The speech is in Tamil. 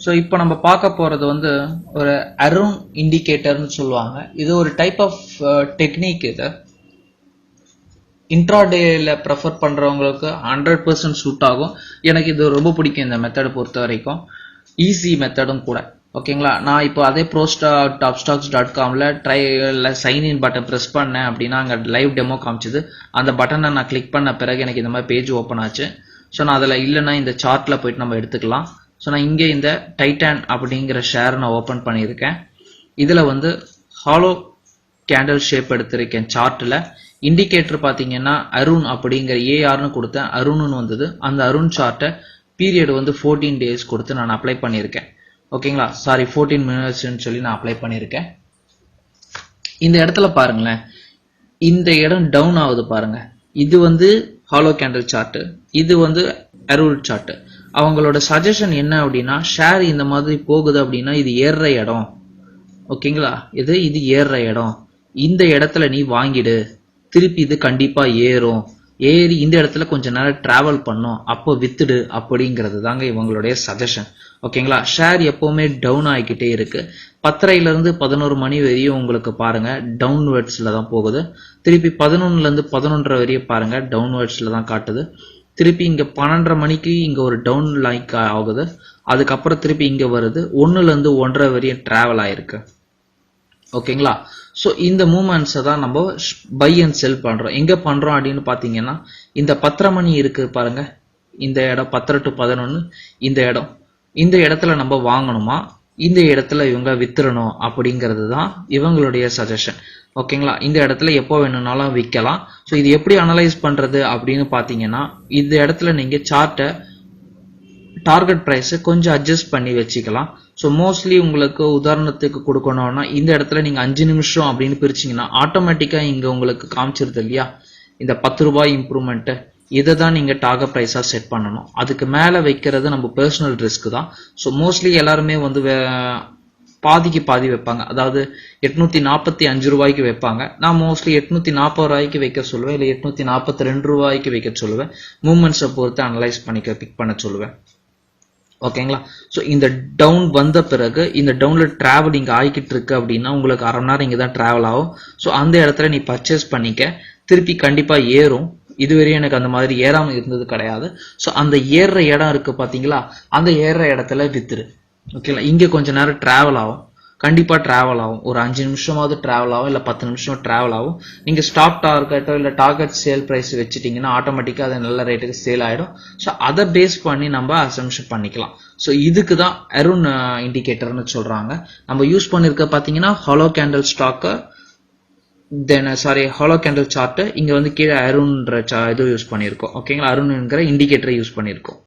ஸோ இப்போ நம்ம பார்க்க போகிறது வந்து ஒரு அரூன் இண்டிகேட்டர்னு சொல்லுவாங்க. இது ஒரு டைப் ஆஃப் டெக்னிக். இது இன்ட்ராடேல ப்ரெஃபர் பண்ணுறவங்களுக்கு 100% சூட் ஆகும். எனக்கு இது ரொம்ப பிடிக்கும் இந்த மெத்தடை பொறுத்த வரைக்கும். ஈஸி மெத்தடும் கூட. ஓகேங்களா, நான் இப்போ அதே ப்ரோஸ்டாக்ஸ்.comல சைன்இன் பட்டன் ப்ரெஸ் பண்ணேன் அப்படின்னா அங்கே லைவ் டெமோ காமிச்சுது. அந்த பட்டனை நான் கிளிக் பண்ண பிறகு எனக்கு இந்த மாதிரி பேஜ் ஓப்பன் ஆச்சு. ஸோ நான் அதில் இல்லைன்னா இந்த சார்ட்டில் போயிட்டு நம்ம எடுத்துக்கலாம். ஸோ நான் இங்கே இந்த டைட்டன் அப்படிங்கிற ஷேர் நான் ஓப்பன் பண்ணியிருக்கேன். இதில் வந்து ஹாலோ கேண்டில் ஷேப் எடுத்திருக்கேன். சார்ட்டில் இண்டிகேட்டர் பார்த்தீங்கன்னா அரூன் அப்படிங்கிற ஏஆர்னு கொடுத்தேன், அரூன்னு வந்தது. அந்த அரூன் சார்ட்டை பீரியட் வந்து 14 days கொடுத்து நான் அப்ளை பண்ணியிருக்கேன். ஓகேங்களா, சாரி 14 minutesன்னு சொல்லி நான் அப்ளை பண்ணியிருக்கேன். இந்த இடத்துல பாருங்களேன், இந்த இடம் டவுன் ஆகுது பாருங்க. இது வந்து ஹாலோ கேண்டில் சார்ட்டு, இது வந்து அரூன் சார்ட்டு. அவங்களோட சஜஷன் என்ன அப்படின்னா, ஷேர் இந்த மாதிரி போகுது அப்படின்னா இது ஏறுற இடம். ஓகேங்களா, இது ஏறுற இடம். இந்த இடத்துல நீ வாங்கிடு, திருப்பி இது கண்டிப்பா ஏறும், ஏறி இந்த இடத்துல கொஞ்ச நேரம் டிராவல் பண்ணும், அப்போ வித்துடு அப்படிங்கிறது தாங்க இவங்களுடைய சஜஷன். ஓகேங்களா, ஷேர் எப்பவுமே டவுன் ஆகிக்கிட்டே இருக்கு. 10:30 11 மணி வரையும் உங்களுக்கு பாருங்க டவுன்வர்ட்ஸ்ல தான் போகுது. திருப்பி 11 11:30 வரையும் பாருங்க டவுன்வர்ட்ஸ்ல தான் காட்டுது. திருப்பி இங்க 12:30 மணிக்கு இங்க ஒரு டவுன் லைக் ஆகுது. அதுக்கப்புறம் திருப்பி இங்க வருது. 1 1:30 வரையும் டிராவல் ஆயிருக்கு. ஓகேங்களா, ஸோ இந்த மூமெண்ட்ஸை தான் நம்ம பை அண்ட் செல் பண்றோம். எங்க பண்றோம் அப்படின்னு பாத்தீங்கன்னா, இந்த 10:30 மணி இருக்கு பாருங்க, இந்த இடம் 10 to 11, இந்த இடத்துல நம்ம வாங்கணுமா, இந்த இடத்துல இவங்க வித்துறணும் அப்படிங்கிறது தான் இவங்களுடைய சஜஷன். ஓகேங்களா, இந்த இடத்துல எப்போ வேணும்னாலும் விற்கலாம். ஸோ இது எப்படி அனலைஸ் பண்றது அப்படின்னு பாத்தீங்கன்னா, இந்த இடத்துல நீங்க சார்ட்டை டார்கெட் ப்ரைஸை கொஞ்சம் அட்ஜஸ்ட் பண்ணி வச்சுக்கலாம். ஸோ மோஸ்ட்லி உங்களுக்கு உதாரணத்துக்கு கொடுக்கணும்னா, இந்த இடத்துல நீங்க 5 நிமிஷம் அப்படின்னு பிரிச்சிங்கன்னா ஆட்டோமேட்டிக்கா இங்க உங்களுக்கு காமிச்சிருது இல்லையா, இந்த 10 ரூபாய் இம்ப்ரூவ்மெண்ட். இதை தான் நீங்க டார்கெட் ப்ரைஸா செட் பண்ணணும். அதுக்கு மேல வைக்கிறது நம்ம பர்சனல் ரிஸ்க் தான். ஸோ மோஸ்ட்லி எல்லாருமே வந்து பாதிக்கு பாதி வைப்பாங்க. அதாவது 845 ரூபாய்க்கு வைப்பாங்க. நான் மோஸ்ட்லி 840 ரூபாய்க்கு வைக்க சொல்லுவேன், இல்லை 842 ரூபாய்க்கு வைக்க சொல்லுவேன். மூமெண்ட்ஸை பொறுத்து அனலைஸ் பண்ணிக்க பிக் பண்ண சொல்லுவேன். ஓகேங்களா, ஸோ இந்த டவுன் வந்த பிறகு இந்த டவுன்ல டிராவல் இங்க ஆகிக்கிட்டு இருக்கு அப்படின்னா உங்களுக்கு 1/2 மணி நேரம் இங்க தான் டிராவல் ஆகும். ஸோ அந்த இடத்துல நீ பர்ச்சேஸ் பண்ணிக்க, திருப்பி கண்டிப்பா ஏறும். இதுவரையும் எனக்கு அந்த மாதிரி ஏறாம இருந்தது கிடையாது. ஸோ அந்த ஏறுற இடம் இருக்கு பாத்தீங்களா, அந்த ஏறுற இடத்துல வித்துரு. ஓகேங்களா, இங்க கொஞ்ச நேரம் டிராவல் ஆகும், கண்டிப்பா டிராவல் ஆகும். ஒரு 5 நிமிஷமாவது டிராவல் ஆகும், இல்ல 10 நிமிஷம் டிராவல் ஆகும். நீங்க ஸ்டாப் டார்கெட்டோ இல்ல டார்கெட் சேல் பிரைஸ் வச்சுட்டீங்கன்னா ஆட்டோமேட்டிக்கா அது நல்ல ரேட்டுக்கு சேல் ஆயிடும். ஸோ அதை பேஸ் பண்ணி நம்ம அசம்ஷன் பண்ணிக்கலாம். ஸோ இதுக்கு தான் அரூன் இண்டிகேட்டர்னு சொல்றாங்க. நம்ம யூஸ் பண்ணிருக்க பாத்தீங்கன்னா hollow candle stick, hollow candle chart. இங்க வந்து கீழே அரூன்ற இது யூஸ் பண்ணியிருக்கோம். ஓகேங்களா, அரூன்ங்கிற இண்டிகேட்டரை யூஸ் பண்ணியிருக்கோம்.